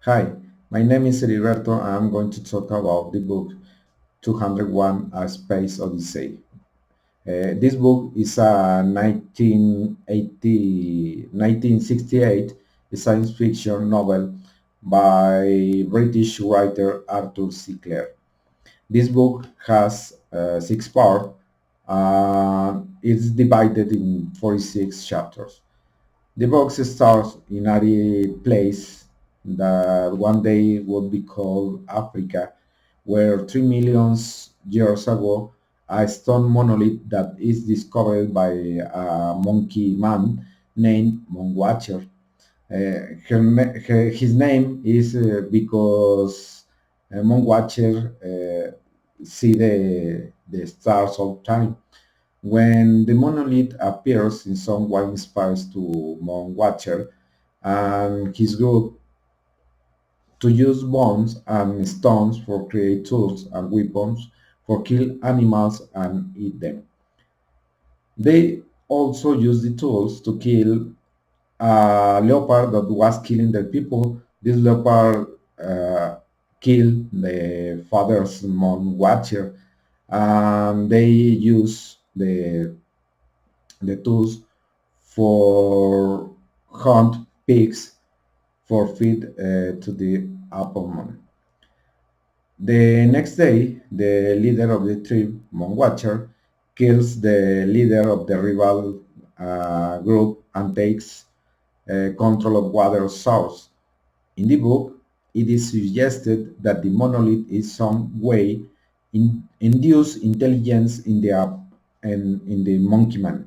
Hi, my name is Heriberto and I'm going to talk about the book 201 A Space Odyssey. This book is a 1968 science fiction novel by British writer Arthur C. Clarke. This book has six parts. It's divided in 46 chapters. The book starts in a place that one day would be called Africa, where 3 million years ago, a stone monolith that is discovered by a monkey man named Monwatcher. His name is because Monwatcher see the stars of time. When the monolith appears in some way inspires to Moon Watcher and his group to use bones and stones for create tools and weapons for kill animals and eat them. They also use the tools to kill a leopard that was killing their people. This leopard killed the father's Moon Watcher, and they use the tools for hunt pigs for feed to the Appleman. The next day, the leader of the tribe, Monwatcher, kills the leader of the rival group and takes control of water source. In the book, it is suggested that the monolith is some way induce intelligence in the app and in the monkey man,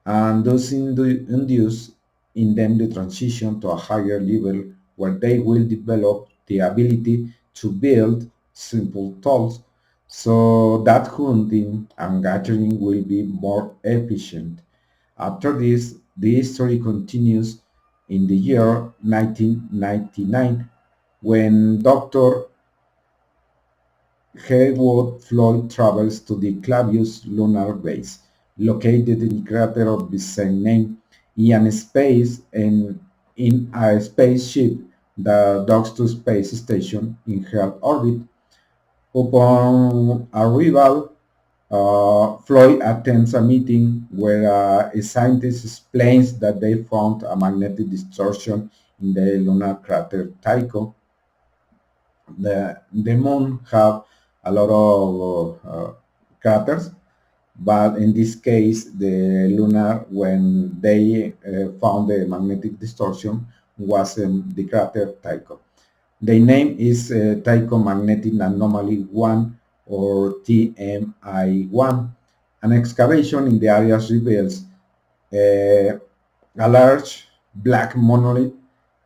and thus induce in them the transition to a higher level where they will develop the ability to build simple tools so that hunting and gathering will be more efficient. After this, the story continues in the year 1999 when Dr. Haywood Floyd travels to the Clavius lunar base, located in the crater of the same name, in a spaceship that docks to space station in Earth orbit. Upon arrival, Floyd attends a meeting where a scientist explains that they found a magnetic distortion in the lunar crater Tycho. The moon have a lot of craters, but in this case, the lunar, when they found the magnetic distortion, was the crater Tycho. The name is Tycho Magnetic Anomaly 1 or TMI1. An excavation in the area reveals uh, a large black monolith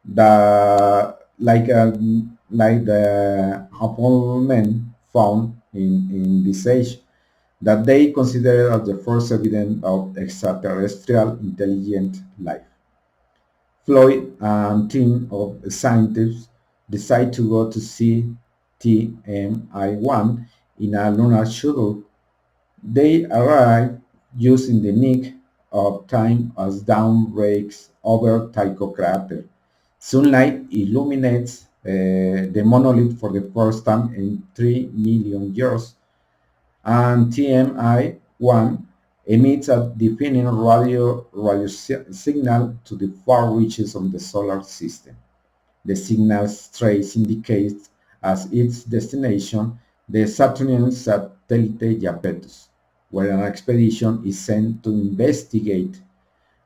that like the Apollo men found in this age that they consider as the first evidence of extraterrestrial intelligent life. Floyd and team of scientists decide to go to see TMI-1 in a lunar shuttle. They arrive using the nick of time as dawn breaks over Tycho crater. Sunlight illuminates the monolith for the first time in 3 million years, and TMI-1 emits a deafening radio signal to the far reaches of the solar system. The signal's trace indicates as its destination the Saturnian satellite Iapetus, where an expedition is sent to investigate.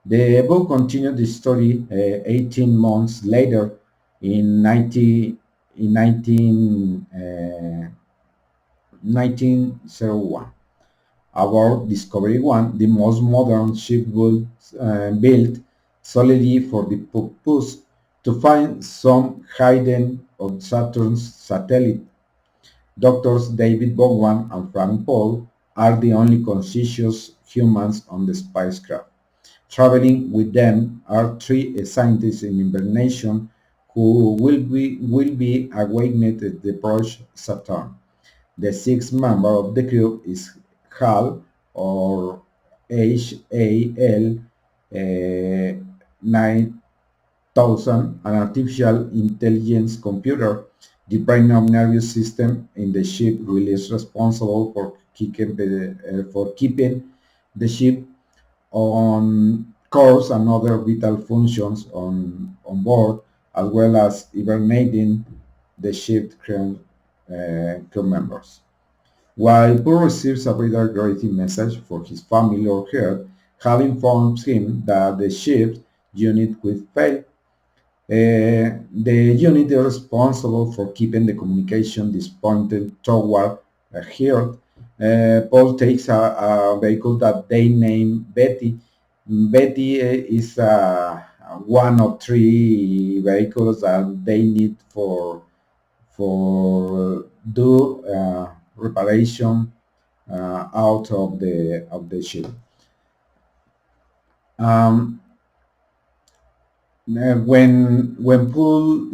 The book continued the story 18 months later in 1901. Aboard Discovery 1, the most modern ship built solely for the purpose to find some hidden of Saturn's satellite. Doctors David Bogwan and Frank Paul are the only conscious humans on the spacecraft. Traveling with them are three scientists in hibernation who will be awakened at the approach Saturn. The sixth member of the crew is HAL or HAL 9 an artificial intelligence computer. The brain of nervous system in the ship really is responsible for keeping the ship on course and other vital functions on board, as well as hibernating the ship crew members. While Paul receives a reiterated message for his family or her, Hal informs him that the ship's unit will fail. The unit is responsible for keeping the communication dispointed toward Earth. Paul takes a vehicle that they name Betty. Betty is one of three vehicles that they need for do reparation out of the ship. Um, when Paul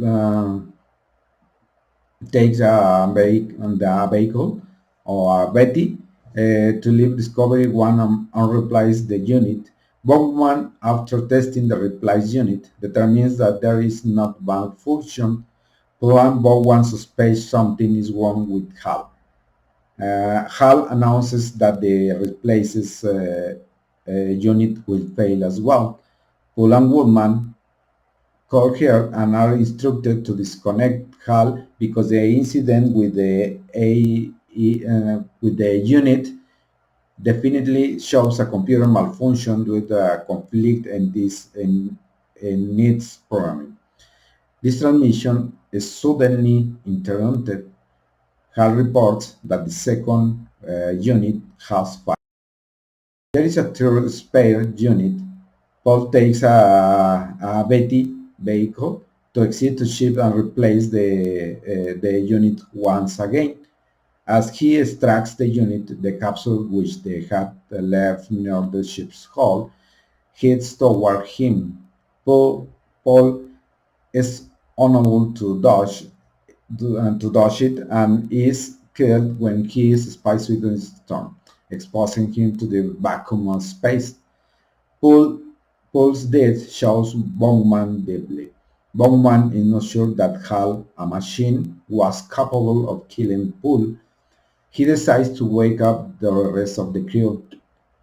takes the vehicle or Betty to leave Discovery One and replies the unit. Bowman, after testing the replies unit, determines that there is not malfunction. Plan Bowman suspects something is wrong with Hal. Hal announces that the replaces unit will fail as well. Paul and Woodman call here and are instructed to disconnect HAL because the incident with the unit definitely shows a computer malfunction with a conflict in its programming. This transmission is suddenly interrupted. HAL reports that the second unit has failed. There is a third spare unit. Paul takes a Betty vehicle to exit the ship and replace the unit once again. As he extracts the unit, the capsule which they had left near the ship's hull heads toward him. Paul is unable to dodge it and is killed when his spacesuit is torn, exposing him to the vacuum of space. Paul, Paul's death shows Bowman deeply. Bowman is not sure that Hal, a machine, was capable of killing Paul. He decides to wake up the rest of the crew.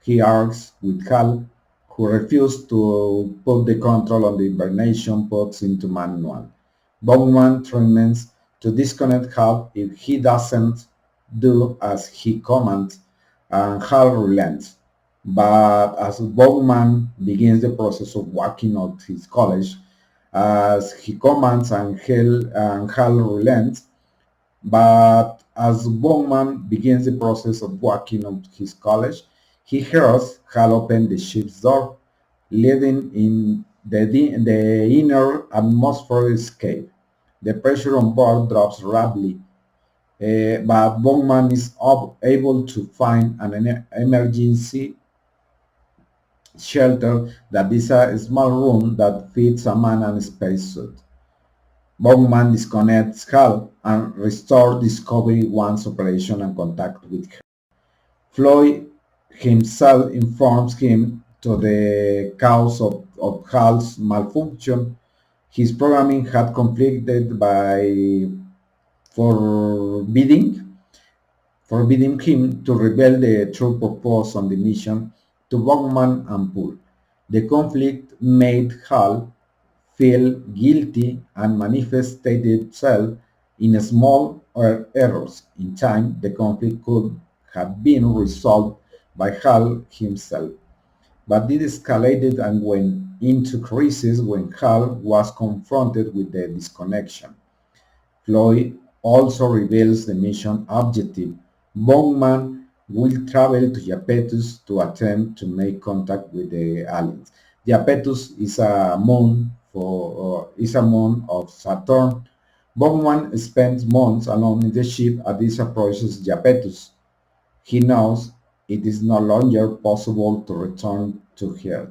He argues with Hal, who refuses to put the control on the hibernation pods into manual. Bowman threatens to disconnect Hal if he doesn't do as he commands, and Hal relents. But as Bowman begins the process of walking out his college, as he commands and Hal relents, but as Bowman begins the process of walking up his college, he hears Hal open the ship's door, leading in the inner atmosphere escape. The pressure on board drops rapidly, but Bowman is able to find an emergency shelter that is a small room that fits a man and a spacesuit. Bowman disconnects Hal and restores Discovery One's operation and contact with her. Floyd himself informs him to the cause of Hal's malfunction. His programming had conflicted by forbidding forbidding him to reveal the true purpose on the mission to Bowman and Poole. The conflict made Hal feel guilty and manifested itself in small errors. In time, the conflict could have been resolved by Hal himself, but it escalated and went into crisis when Hal was confronted with the disconnection. Floyd also reveals the mission objective. Bowman will travel to Iapetus to attempt to make contact with the aliens. Iapetus is a moon of Saturn. Bowman spends months alone in the ship as this approaches Iapetus. He knows it is no longer possible to return to Earth.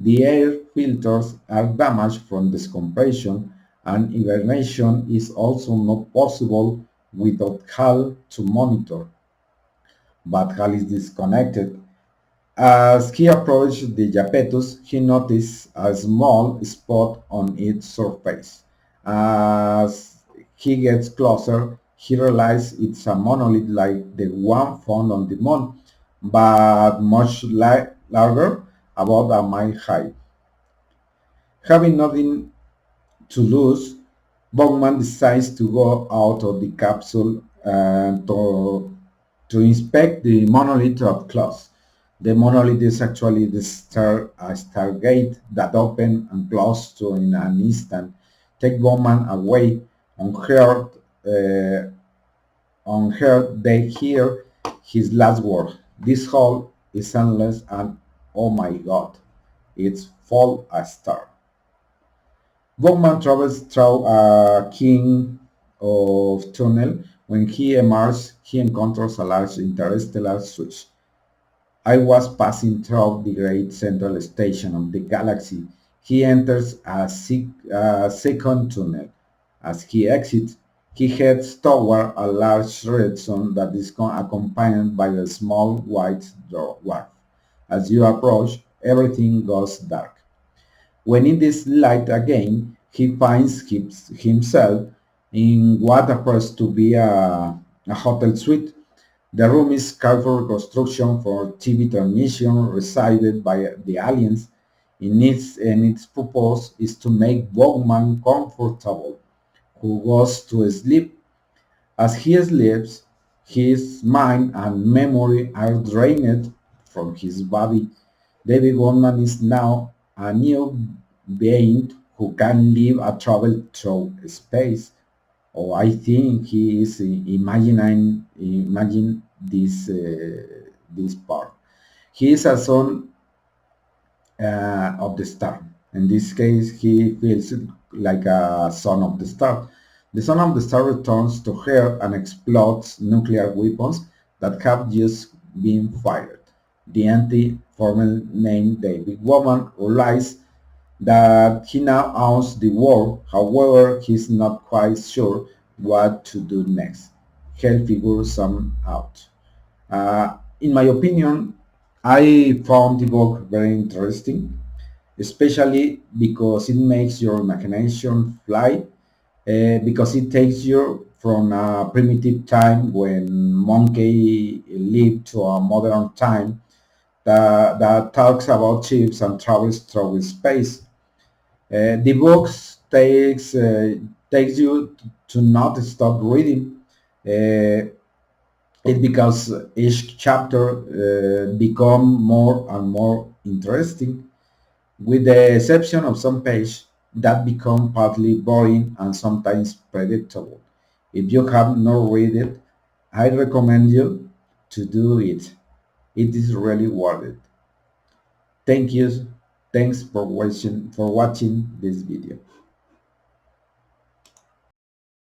The air filters are damaged from decompression, and hibernation is also not possible without HAL to monitor. But HAL is disconnected As he approached the Japetus, he noticed a small spot on its surface. As he gets closer, he realizes it's a monolith like the one found on the moon, but much larger, about a mile high. Having nothing to lose, Bowman decides to go out of the capsule to inspect the monolith up close. The monolith is actually a stargate that opened and closed to in an instant. Take Bowman away. On her, they hear his last word. This hole is endless and oh my god, it's full a star. Bowman travels through a king of tunnel. When he emerges, he encounters a large interstellar switch. I was passing through the great central station of the galaxy. He enters a second tunnel. As he exits, he heads toward a large red sun that is accompanied by a small white dwarf. As you approach, everything goes dark. When it is light again, he finds himself in what appears to be a hotel suite. The room is careful construction for TV transmission resided by the aliens. And its purpose is to make Bowman comfortable, who goes to sleep. As he sleeps, his mind and memory are drained from his body. David Goldman is now a new being who can live a travel through space. Or I think he is imagine this part. He is a son of the star. In this case, he feels like a son of the star. The son of the star returns to Earth and explodes nuclear weapons that have just been fired. The anti-formal named David Woman realizes that he now owns the world. However, he's not quite sure what to do next. He'll figure some out. In my opinion, I found the book very interesting, especially because it makes your imagination fly, because it takes you from a primitive time when monkey lived to a modern time that talks about ships and travels through space. The books takes you to not stop reading. It because each chapter become more and more interesting, with the exception of some pages that become partly boring and sometimes predictable. If you have not read it, I recommend you to do it. It is really worth it. Thank you. Thanks for watching this video.